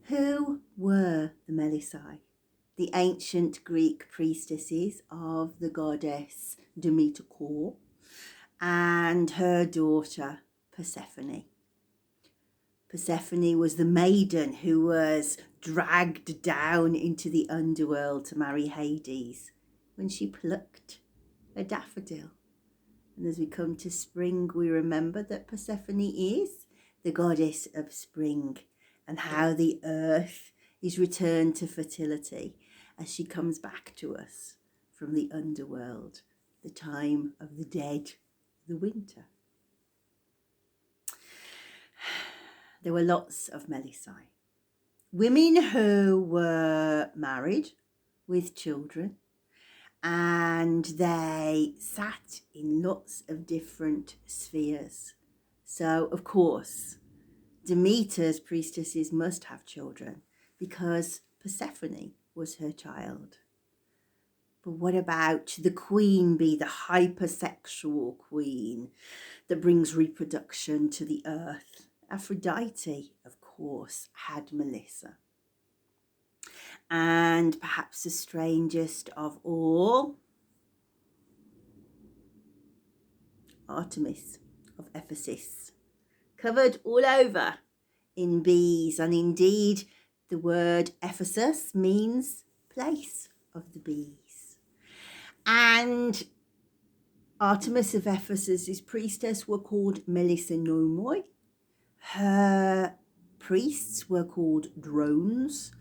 Who were the Melissae? The ancient Greek priestesses of the goddess Demeter and her daughter Persephone. Persephone was the maiden who was dragged down into the underworld to marry Hades when she plucked a daffodil. And as we come to spring, we remember that Persephone is the goddess of spring and how the earth is returned to fertility as she comes back to us from the underworld, the time of the dead, the winter. There were lots of Melissae, women who were married with children, and they sat in lots of different spheres. So, of course, Demeter's priestesses must have children because Persephone was her child. But what about the queen bee, the hypersexual queen that brings reproduction to the earth? Aphrodite, of course, had Melissae. And perhaps the strangest of all, Artemis of Ephesus, covered all over in bees, and indeed the word Ephesus means place of the bees. And Artemis of Ephesus' priestess were called Melissae. Her priests were called drones,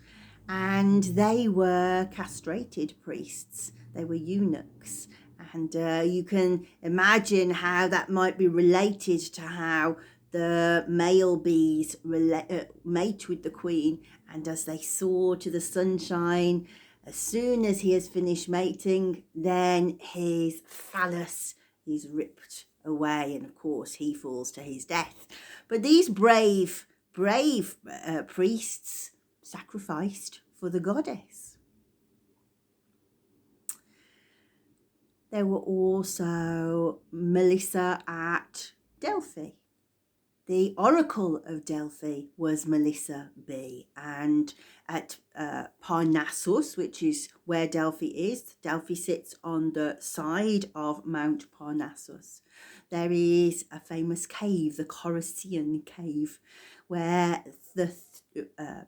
and they were castrated priests. They were eunuchs. And you can imagine how that might be related to how the male bees mate with the queen. And as they soar to the sunshine, as soon as he has finished mating, then his phallus is ripped away. And of course, he falls to his death. But these brave priests sacrificed for the goddess. There were also Melissae at Delphi. The oracle of Delphi was Melissae B, and at Parnassus, which is where Delphi is, Delphi sits on the side of Mount Parnassus. There is a famous cave, the Corinthian cave, where the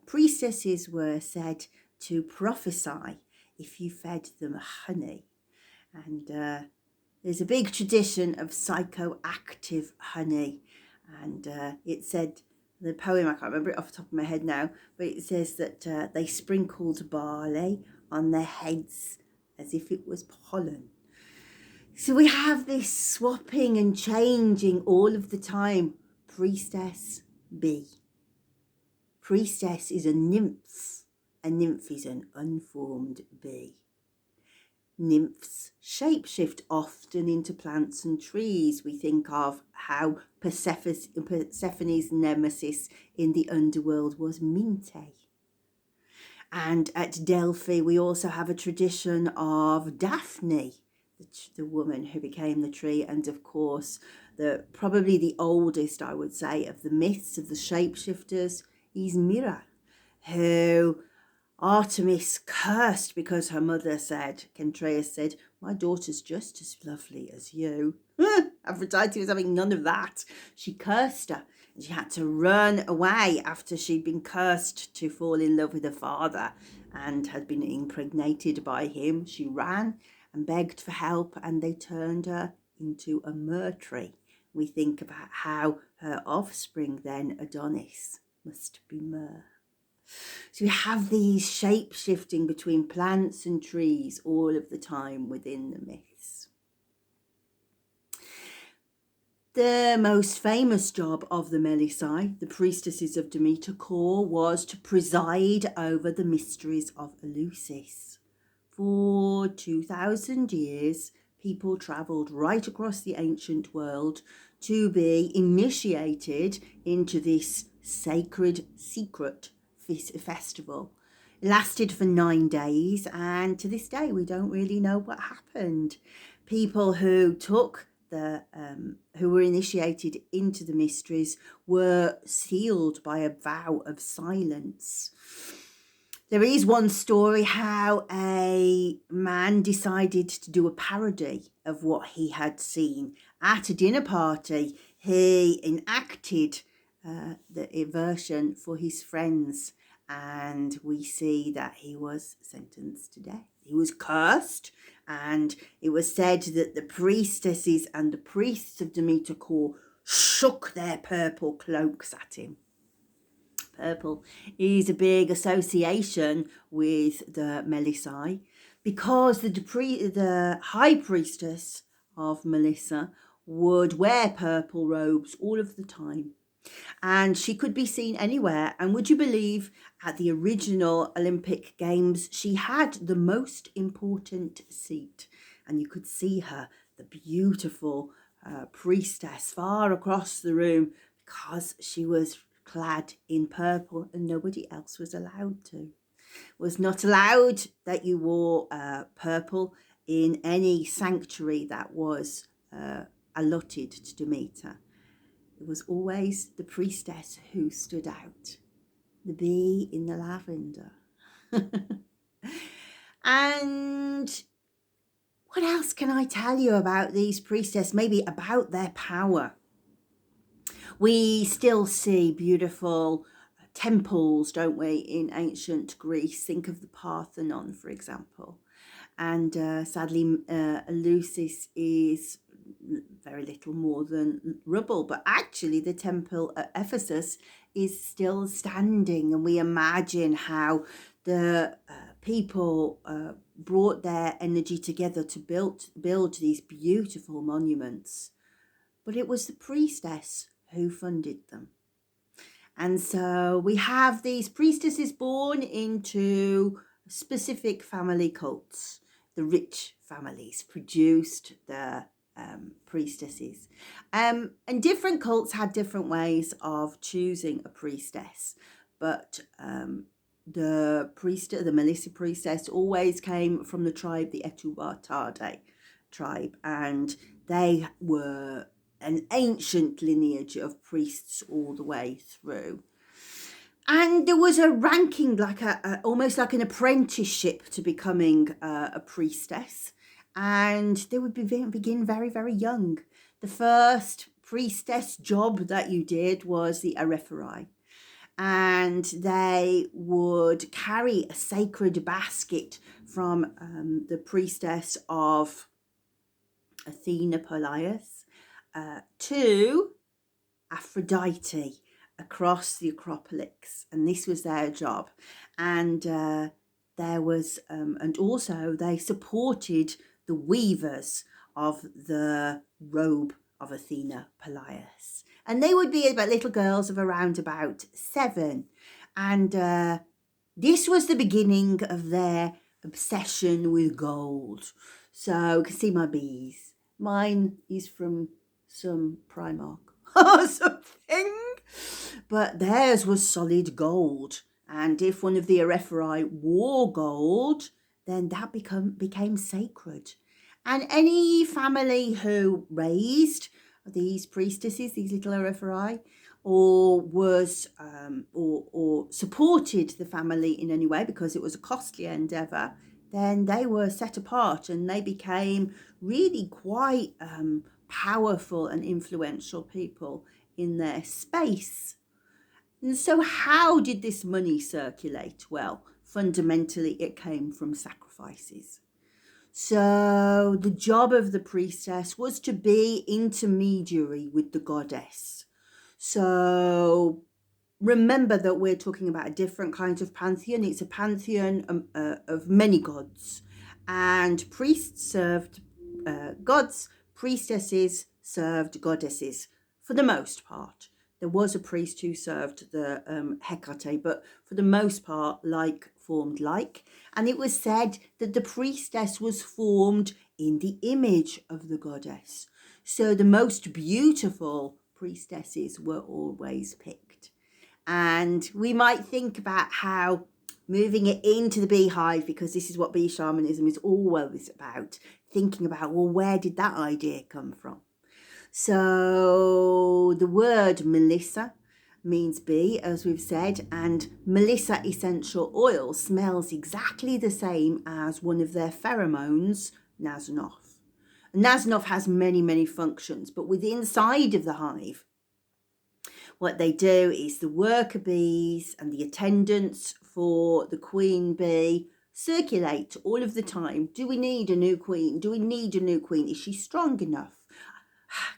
priestesses were said to prophesy if you fed them honey. And there's a big tradition of psychoactive honey. And it said, the poem, I can't remember it off the top of my head now, but it says that they sprinkled barley on their heads as if it was pollen. So we have this swapping and changing all of the time. Priestess B. Priestess is a nymph. A nymph is an unformed bee. Nymphs shapeshift often into plants and trees. We think of how Persephone's nemesis in the underworld was Minte. And at Delphi, we also have a tradition of Daphne, the woman who became the tree, and of course, probably the oldest, I would say, of the myths of the shapeshifters is Myrrha, who Artemis cursed because her mother said, Kentraeus said, my daughter's just as lovely as you. Aphrodite was having none of that. She cursed her, and she had to run away after she'd been cursed to fall in love with her father and had been impregnated by him. She ran and begged for help, and they turned her into a myrrh tree. We think about how her offspring then, Adonis, must be myrrh. So we have these shape-shifting between plants and trees all of the time within the myths. The most famous job of the Melissae, the priestesses of Demeter, was to preside over the mysteries of Eleusis. For 2,000 years, people travelled right across the ancient world to be initiated into this sacred secret festival. It lasted for 9 days, and to this day we don't really know what happened. People who took who were initiated into the mysteries were sealed by a vow of silence. There is one story how a man decided to do a parody of what he had seen at a dinner party. He enacted the version for his friends, and we see that he was sentenced to death. He was cursed, and it was said that the priestesses and the priests of Demeter shook their purple cloaks at him. Purple is a big association with the Melissae, because the high priestess of Melissae would wear purple robes all of the time, and she could be seen anywhere. And would you believe, at the original Olympic Games, she had the most important seat, and you could see her, the beautiful priestess, far across the room, because she was clad in purple and nobody else was allowed to. It was not allowed that you wore purple in any sanctuary that was allotted to Demeter. It was always the priestess who stood out, the bee in the lavender. And what else can I tell you about these priestesses? Maybe about their power. We still see beautiful temples, don't we, in ancient Greece? Think of the Parthenon, for example. And sadly, Eleusis is very little more than rubble. But actually, the temple at Ephesus is still standing. And we imagine how the people brought their energy together to build these beautiful monuments. But it was the priestess who funded them. And so we have these priestesses born into specific family cults. The rich families produced the priestesses. And different cults had different ways of choosing a priestess. But the Melissae priestess always came from the tribe, the Etubartade tribe. And they were an ancient lineage of priests all the way through. And there was a ranking, like almost like an apprenticeship to becoming a priestess. And they would begin very, very young. The first priestess job that you did was the arephori. And they would carry a sacred basket from the priestess of Athena Polis to Aphrodite across the Acropolis, and this was their job. And there was, and also they supported the weavers of the robe of Athena Polis, and they would be about little girls of around about 7, and this was the beginning of their obsession with gold. So you can see my bees. Mine is from some Primark or something, but theirs was solid gold. And if one of the arephori wore gold, then that became sacred. And any family who raised these priestesses, these little arephori, or was or supported the family in any way, because it was a costly endeavour, then they were set apart and they became really quite powerful and influential people in their space. And so how did this money circulate? Well, fundamentally it came from sacrifices. So the job of the priestess was to be intermediary with the goddess. So remember that we're talking about a different kind of pantheon. It's a pantheon of many gods, and priests served gods, priestesses served goddesses for the most part. There was a priest who served the Hecate, but for the most part, like formed like. And it was said that the priestess was formed in the image of the goddess. So the most beautiful priestesses were always picked. And we might think about how moving it into the beehive, because this is what bee shamanism is always about, thinking about, well, where did that idea come from? So the word Melissa means bee, as we've said, and Melissa essential oil smells exactly the same as one of their pheromones, Nasnoff. Nasnoff has many, many functions, but within inside of the hive, what they do is the worker bees and the attendants for the queen bee circulate all of the time. Do we need a new queen? Do we need a new queen? Is she strong enough?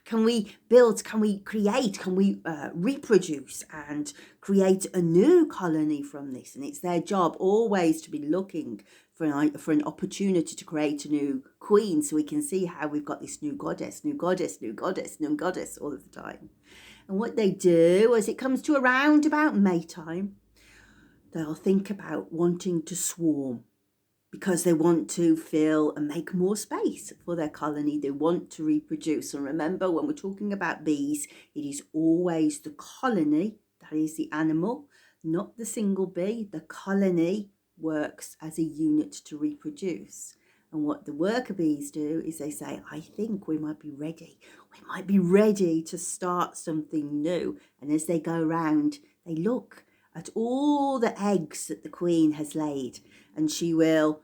Can we build, can we create, can we reproduce and create a new colony from this? And it's their job always to be looking for an opportunity to create a new queen, so we can see how we've got this new goddess, new goddess, new goddess, new goddess all of the time. And what they do as it comes to around about May time, they'll think about wanting to swarm, because they want to fill and make more space for their colony. They want to reproduce. And remember, when we're talking about bees, it is always the colony, that is the animal, not the single bee. The colony works as a unit to reproduce. And what the worker bees do is they say, I think we might be ready. We might be ready to start something new. And as they go around, they look at all the eggs that the queen has laid, and she will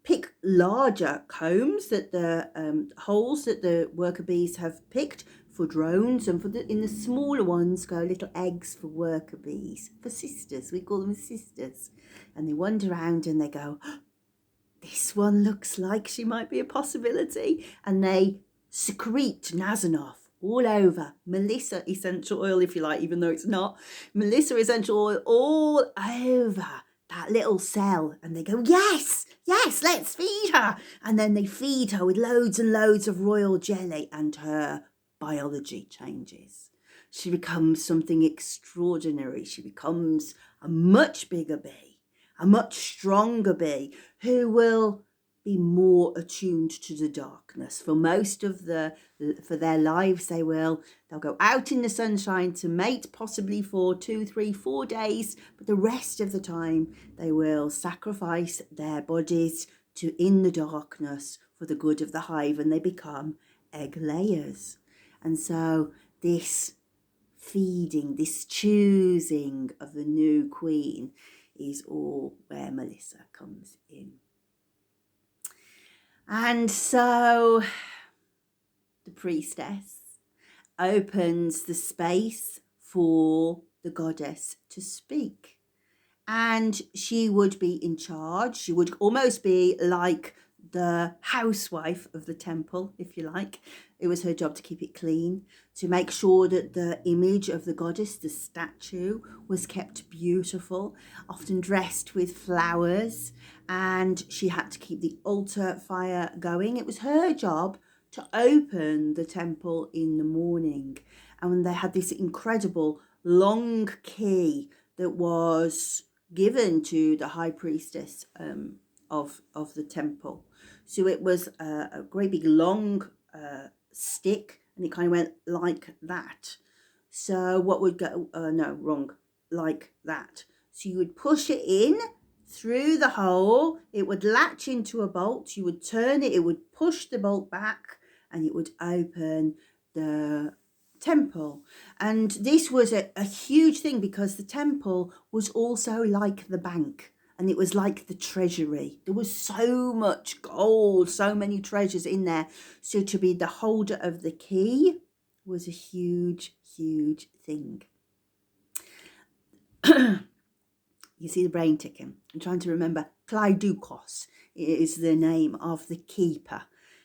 pick larger combs, that the holes that the worker bees have picked for drones, and in the smaller ones go little eggs for worker bees, for sisters. We call them sisters. And they wander around and they go, oh, this one looks like she might be a possibility, and they secrete Nasanoff all over. Melissa essential oil, if you like, even though it's not. Melissa essential oil all over that little cell, and they go, yes, let's feed her. And then they feed her with loads and loads of royal jelly, and her biology changes. She becomes something extraordinary. She becomes a much bigger bee, a much stronger bee, who will be more attuned to the darkness. For most of for their lives, they'll go out in the sunshine to mate, possibly for 2, 3, 4 days, but the rest of the time they will sacrifice their bodies in the darkness for the good of the hive, and they become egg layers. And so this feeding, this choosing of the new queen is all where Melissa comes in. And so the priestess opens the space for the goddess to speak. And she would be in charge. She would almost be like the housewife of the temple, if you like. It was her job to keep it clean, to make sure that the image of the goddess, the statue, was kept beautiful, often dressed with flowers, and she had to keep the altar fire going. It was her job to open the temple in the morning. And they had this incredible long key that was given to the high priestess of the temple. So it was a great big long stick, and it kind of went like that. So what would go, like that. So you would push it in through the hole, it would latch into a bolt, you would turn it, it would push the bolt back, and it would open the temple. And this was a huge thing, because the temple was also like the bank, and it was like the treasury. There was so much gold, so many treasures in there. So to be the holder of the key was a huge, huge thing. You see the brain ticking. I'm trying to remember. Kleidukos is the name of the keeper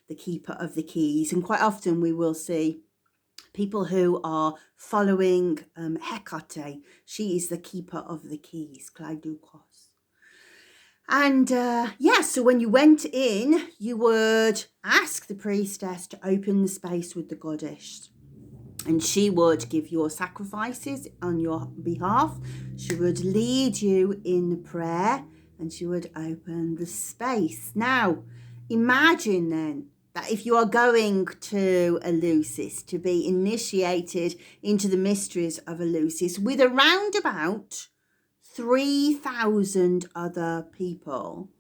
of the keys. And quite often we will see people who are following Hecate. She is the keeper of the keys, Kleidukos. And so when you went in, you would ask the priestess to open the space with the goddess. And she would give your sacrifices on your behalf. She would lead you in the prayer, and she would open the space. Now, imagine then that if you are going to Eleusis to be initiated into the mysteries of Eleusis with around about 3,000 other people,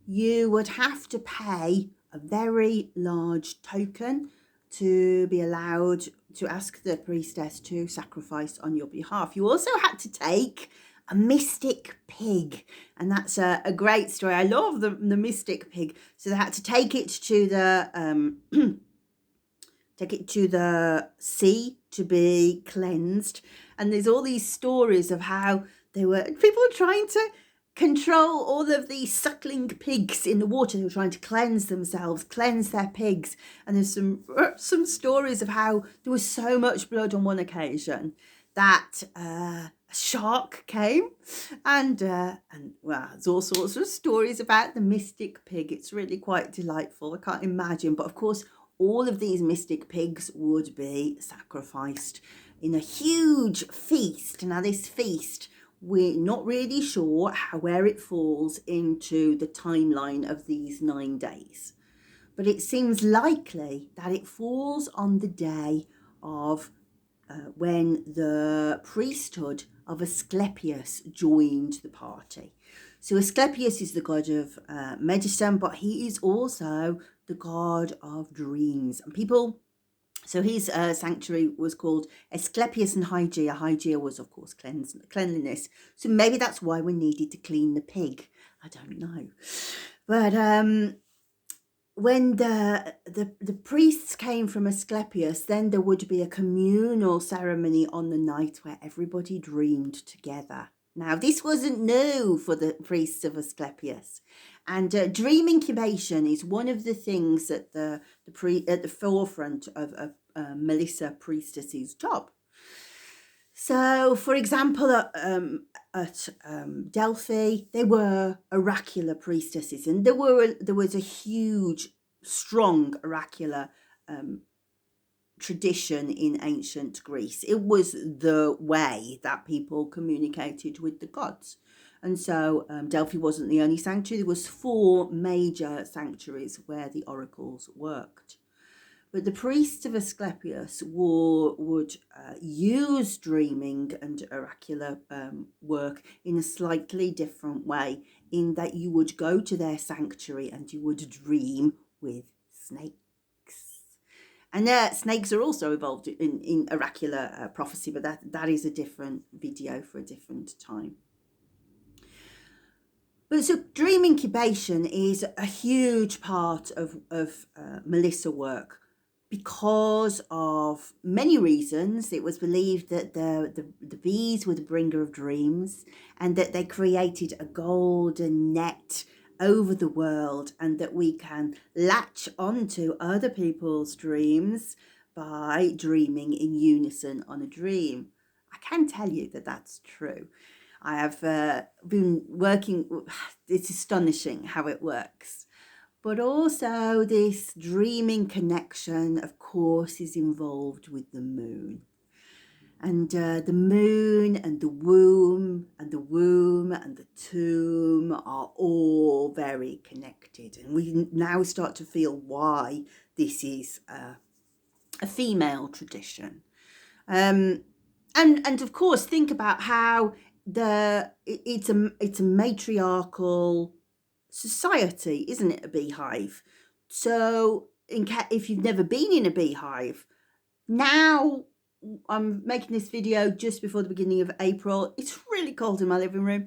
you would have to pay a very large token to be allowed to ask the priestess to sacrifice on your behalf. You also had to take a mystic pig, and that's a great story. I love the mystic pig. So they had to take it to the sea to be cleansed, and there's all these stories of how people were trying to control all of these suckling pigs in the water. They were trying to cleanse themselves, cleanse their pigs, and there's some stories of how there was so much blood on one occasion that a shark came, and well, there's all sorts of stories about the mystic pig. It's really quite delightful. I can't imagine, but of course all of these mystic pigs would be sacrificed in a huge feast. Now this feast, we're not really sure where it falls into the timeline of these 9 days, but it seems likely that it falls on the day of when the priesthood of Asclepius joined the party. So Asclepius is the god of medicine, but he is also the god of dreams. And people, so his sanctuary was called Asclepius and Hygeia. Hygeia was, of course, cleanliness. So maybe that's why we needed to clean the pig. I don't know. But when the priests came from Asclepius, then there would be a communal ceremony on the night where everybody dreamed together. Now, this wasn't new for the priests of Asclepius, and dream incubation is one of the things at the forefront of Melissae priestess's job. So, for example, at Delphi, they were oracular priestesses, and there was a huge, strong oracular tradition in ancient Greece. It was the way that people communicated with the gods. And so Delphi wasn't the only sanctuary. There was 4 major sanctuaries where the oracles worked. But the priests of Asclepius would use dreaming and oracular work in a slightly different way, in that you would go to their sanctuary and you would dream with snakes. And snakes are also involved in oracular prophecy, but that is a different video for a different time. But so dream incubation is a huge part of Melissae work because of many reasons. It was believed that the bees were the bringer of dreams, and that they created a golden net over the world, and that we can latch onto other people's dreams by dreaming in unison on a dream. I can tell you that that's true. I have been working, it's astonishing how it works. But also this dreaming connection, of course, is involved with the moon. And the moon and the womb and the tomb are all very connected. And we now start to feel why this is a female tradition. And of course, think about how it's a matriarchal society, isn't it, a beehive? So if you've never been in a beehive, now I'm making this video just before the beginning of April. It's really cold in my living room,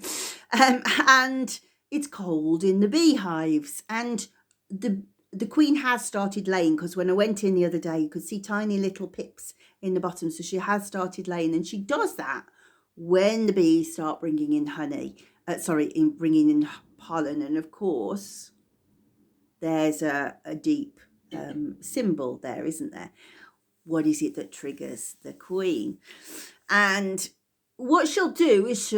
and it's cold in the beehives, and the queen has started laying, because when I went in the other day you could see tiny little pips in the bottom, so she has started laying, and she does that when the bees start bringing in bringing in pollen. And of course there's a deep symbol there, isn't there? What is it that triggers the queen? And what she'll do is she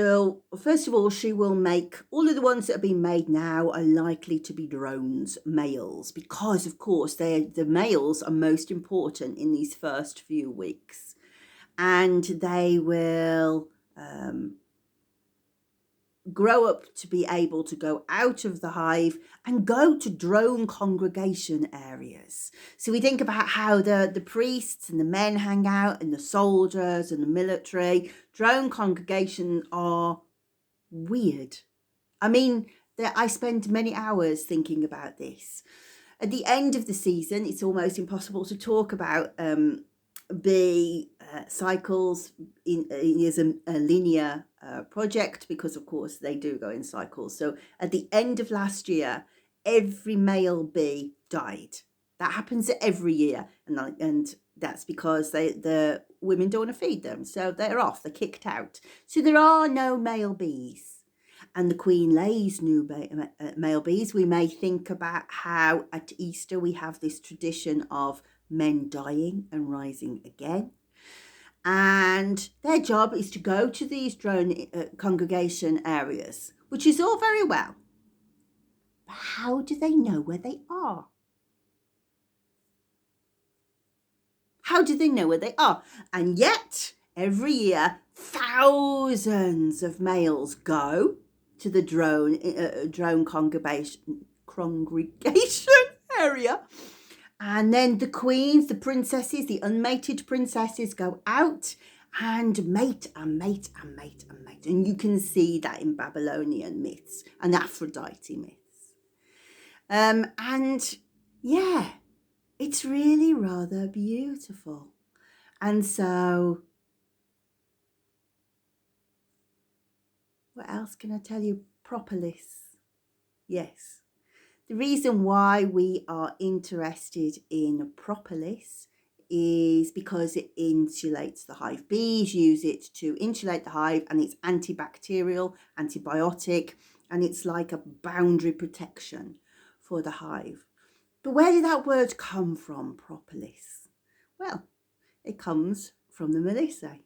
will make all of the ones that are being made now are likely to be drones, males, because of course the males are most important in these first few weeks, and they will grow up to be able to go out of the hive and go to drone congregation areas. So we think about how the priests and the men hang out, and the soldiers and the military. Drone congregations are weird. I mean, I spend many hours thinking about this. At the end of the season, it's almost impossible to talk about bee cycles as a linear project, because of course they do go in cycles. So at the end of last year, every male bee died. That happens every year, and that's because the women don't want to feed them, so they're off, they're kicked out. So there are no male bees, and the queen lays new male bees. We may think about how at Easter we have this tradition of men dying and rising again, and their job is to go to these drone congregation areas, which is all very well, but how do they know where they are? How do they know where they are? And yet, every year, thousands of males go to the drone congregation area. And then the queens, the princesses, the unmated princesses go out and mate and mate and mate and mate. And you can see that in Babylonian myths and Aphrodite myths. And yeah, it's really rather beautiful. And so, what else can I tell you? Propolis. Yes. The reason why we are interested in propolis is because it insulates the hive. Bees use it to insulate the hive, and it's antibacterial, antibiotic, and it's like a boundary protection for the hive. But where did that word come from, propolis? Well, it comes from the Melissae.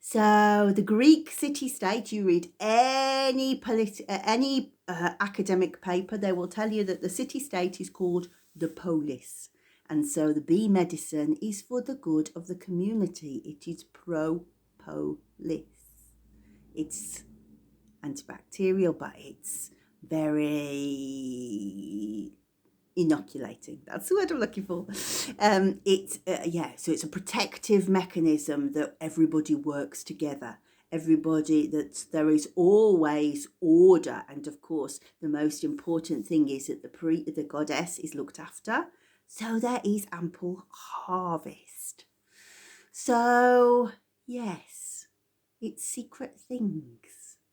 So the Greek city-state, you read any academic paper, they will tell you that the city-state is called the Polis. And so the bee medicine is for the good of the community. It is propolis. It's antibacterial, but it's very inoculating. That's the word I'm looking for. So it's a protective mechanism that everybody works together. That there is always order, and of course the most important thing is that the goddess is looked after, so there is ample harvest. So yes, it's secret things,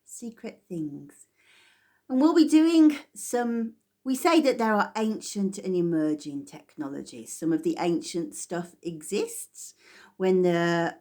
and we'll be doing some. We say that there are ancient and emerging technologies. Some of the ancient stuff exists. When the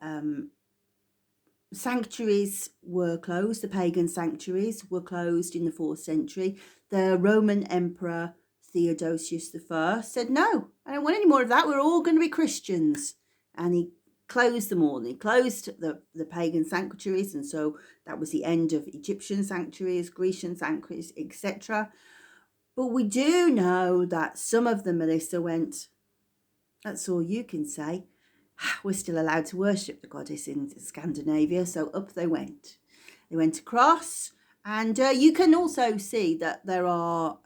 sanctuaries were closed, the pagan sanctuaries were closed in the 4th century, the Roman Emperor Theodosius I said, no, I don't want any more of that. We're all going to be Christians. And he closed them all. He closed the pagan sanctuaries, and so that was the end of Egyptian sanctuaries, Grecian sanctuaries, etc. But we do know that some of them, Melissa, went, that's all you can say. We're still allowed to worship the goddess in Scandinavia, so up they went. They went across, and you can also see that there are,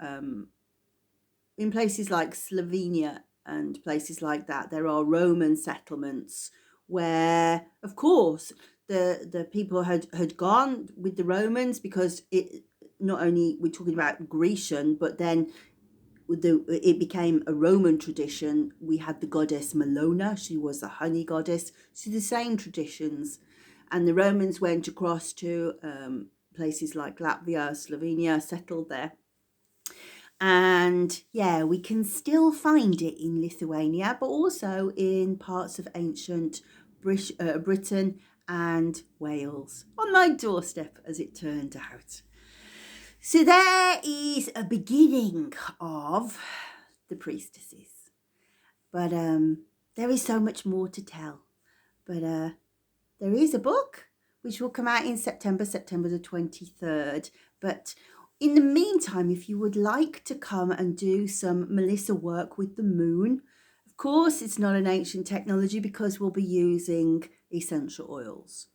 in places like Slovenia and places like that, there are Roman settlements where, of course, the people had gone with the Romans, because it not only we're talking about Grecian, but then it became a Roman tradition. We had the goddess Melona. She was a honey goddess. So the same traditions. And the Romans went across to places like Latvia, Slovenia, settled there. And yeah, we can still find it in Lithuania, but also in parts of ancient Britain and Wales. On my doorstep, as it turned out. So there is a beginning of the priestesses, but there is so much more to tell. But there is a book which will come out in September the 23rd. But in the meantime, if you would like to come and do some Melissa work with the moon, of course it's not an ancient technology, because we'll be using essential oils.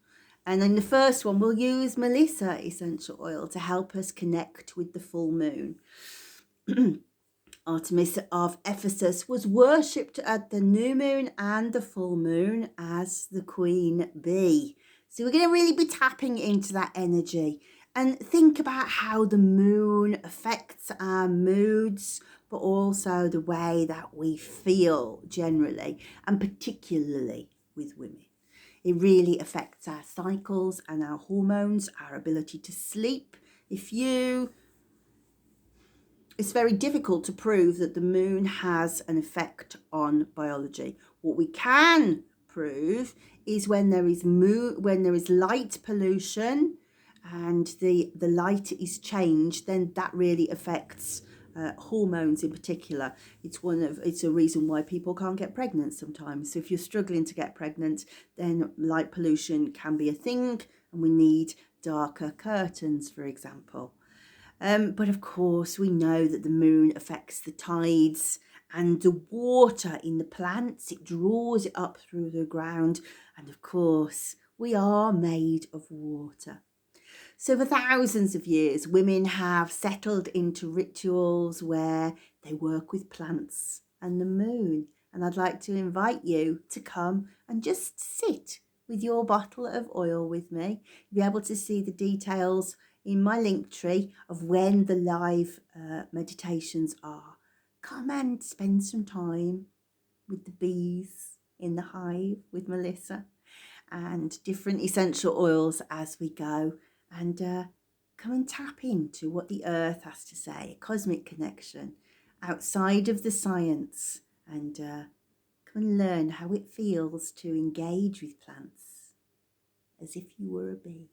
And in the first one, we'll use Melissae essential oil to help us connect with the full moon. Artemis of Ephesus was worshipped at the new moon and the full moon as the queen bee. So we're going to really be tapping into that energy and think about how the moon affects our moods, but also the way that we feel generally, and particularly with women. It really affects our cycles and our hormones, our ability to sleep. It's very difficult to prove that the moon has an effect on biology. What we can prove is when there is light pollution and the light is changed, then that really affects hormones in particular. It's a reason why people can't get pregnant sometimes. So if you're struggling to get pregnant, then light pollution can be a thing, and we need darker curtains, for example. But of course, we know that the moon affects the tides and the water in the plants. It draws it up through the ground. And of course, we are made of water. So for thousands of years, women have settled into rituals where they work with plants and the moon. And I'd like to invite you to come and just sit with your bottle of oil with me. You'll be able to see the details in my link tree of when the live meditations are. Come and spend some time with the bees in the hive with Melissa, and different essential oils as we go, and come and tap into what the earth has to say, a cosmic connection outside of the science, and come and learn how it feels to engage with plants as if you were a bee.